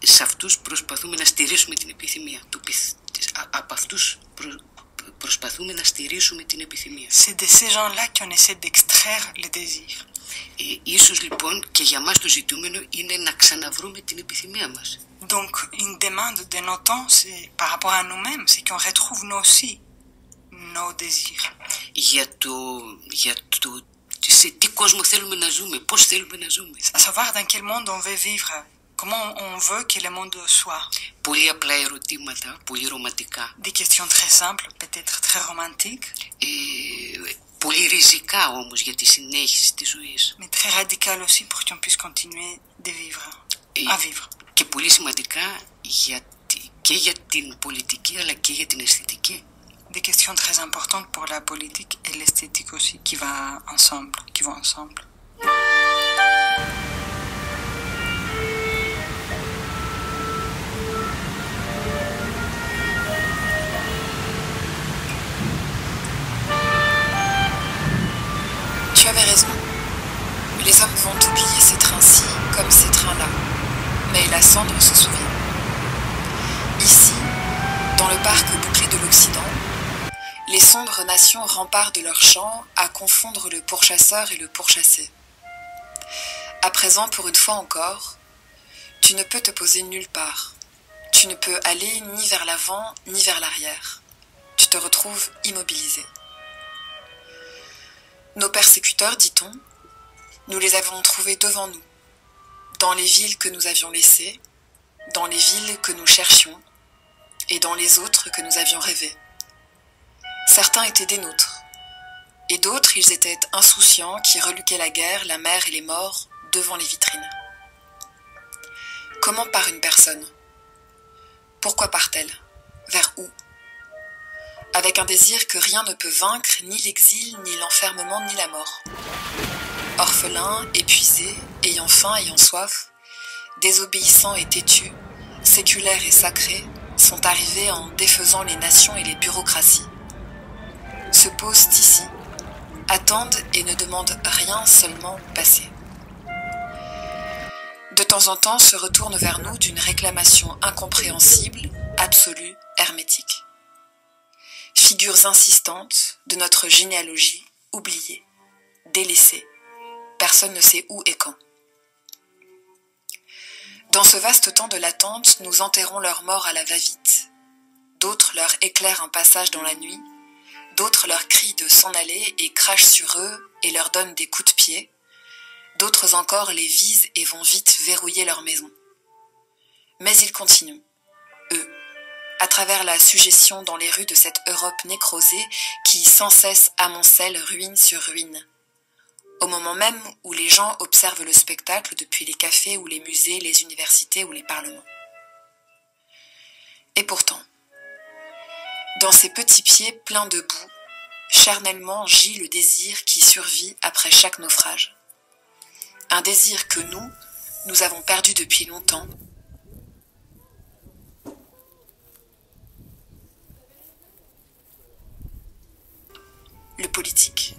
σε αυτούς προσπαθούμε να στηρίσουμε την επιθυμία. Από αυτούς προσπαθούμε να στηρίσουμε την επιθυμία. C'est de ces gens-là qu'on essaie d'extraire le désir. Ίσως λοιπόν και για μας το ζητούμενο είναι να ξαναβρούμε την επιθυμία μας. Donc une demande de nos temps, c'est par rapport à nous-mêmes, c'est qu'on retrouve nous aussi nos désirs. Για το σε τι κόσμο θέλουμε να ζούμε, πώς θέλουμε να ζούμε. À savoir dans quel monde on veut vivre, comment on veut que le monde soit. Πολύ απλά ερωτήματα, πολύ ρομαντικά. Des questions très simples, peut-être très romantiques. Πολύ ριζικά όμως για τη συνέχιση της ζωής. Mais très radical aussi pour qu'on puisse continuer de vivre, à vivre. Και πολύ σημαντικά και για την πολιτική αλλά και για την αισθητική. Des questions très importantes pour la politique et l'esthétique aussi, qui vont ensemble. Tu avais raison. Les hommes vont oublier ces trains-ci comme ces trains-là. Mais la cendre se souvient. Ici, dans le parc bouclé de l'Occident, les sombres nations remparent de leur champ à confondre le pourchasseur et le pourchassé. À présent, pour une fois encore, tu ne peux te poser nulle part. Tu ne peux aller ni vers l'avant ni vers l'arrière. Tu te retrouves immobilisé. Nos persécuteurs, dit-on, nous les avons trouvés devant nous, dans les villes que nous avions laissées, dans les villes que nous cherchions, et dans les autres que nous avions rêvées. Certains étaient des nôtres, et d'autres, ils étaient insouciants qui reluquaient la guerre, la mer et les morts devant les vitrines. Comment part une personne? Pourquoi part-elle? Vers où? Avec un désir que rien ne peut vaincre, ni l'exil, ni l'enfermement, ni la mort. Orphelins, épuisés, ayant faim, ayant soif, désobéissants et têtus, séculaires et sacrés, sont arrivés en défaisant les nations et les bureaucraties. Se posent ici, attendent et ne demandent rien, seulement passer. De temps en temps se retournent vers nous d'une réclamation incompréhensible, absolue, hermétique. Figures insistantes de notre généalogie oubliée, délaissée, personne ne sait où et quand. Dans ce vaste temps de l'attente, nous enterrons leurs morts à la va-vite. D'autres leur éclairent un passage dans la nuit, d'autres leur crient de s'en aller et crachent sur eux et leur donnent des coups de pied. D'autres encore les visent et vont vite verrouiller leur maison. Mais ils continuent, eux, à travers la suggestion dans les rues de cette Europe nécrosée qui sans cesse amoncelle ruine sur ruine. Au moment même où les gens observent le spectacle depuis les cafés ou les musées, les universités ou les parlements. Et pourtant, dans ces petits pieds pleins de boue, charnellement gît le désir qui survit après chaque naufrage. Un désir que nous avons perdu depuis longtemps. Le politique.